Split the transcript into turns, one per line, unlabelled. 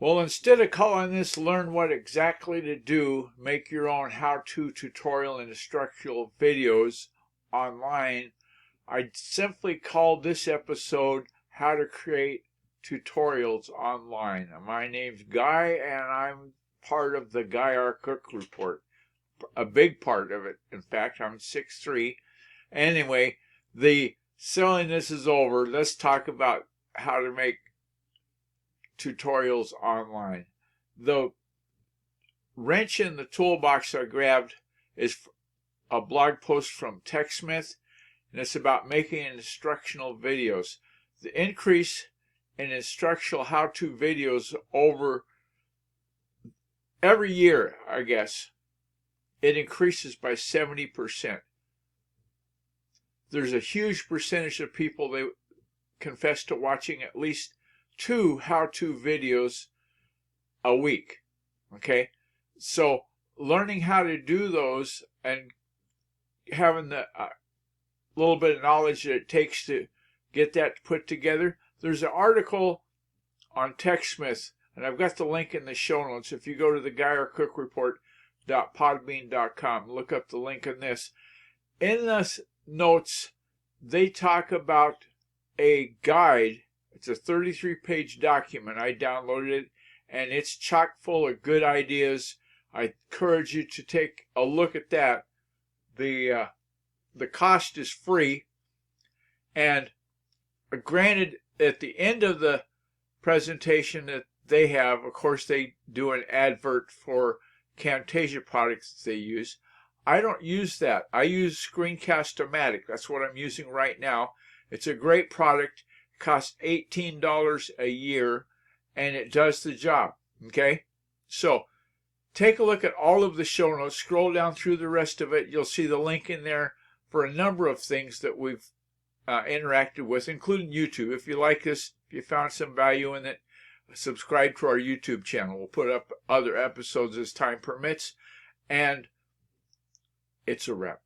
Well, instead of calling this learn what exactly to do, make your own how-to tutorial and instructional videos online, I simply called this episode how to create tutorials online. My name's Guy and I'm part of the Guy R. Cook Report. A big part of it. In fact, I'm 6'3". Anyway, the silliness is over. Let's talk about how to make tutorials online. The wrench in the toolbox I grabbed is a blog post from TechSmith, and it's about making instructional videos. The increase in instructional how-to videos over every year, I guess, it increases by 70%. There's a huge percentage of people that confess to watching at least 2 how-to videos a week. Okay, so learning how to do those and having the little bit of knowledge that it takes to get that put together. There's an article on TechSmith, and I've got the link in the show notes. If you go to the GuyRCookReport.podbean.com, look up the link in this. In the notes, they talk about a guide. It's a 33-page document. I downloaded it, and it's chock full of good ideas. I encourage you to take a look at that. The cost is free, and granted, at the end of the presentation that they have, of course, they do an advert for Camtasia products that they use. I don't use that. I use Screencast-O-Matic. That's what I'm using right now. It's a great product. It costs $18 a year, and it does the job. Okay? So, take a look at all of the show notes. Scroll down through the rest of it. You'll see the link in there for a number of things that we've interacted with, including YouTube. If you like this, if you found some value in it, subscribe to our YouTube channel. We'll put up other episodes as time permits. And it's a wrap.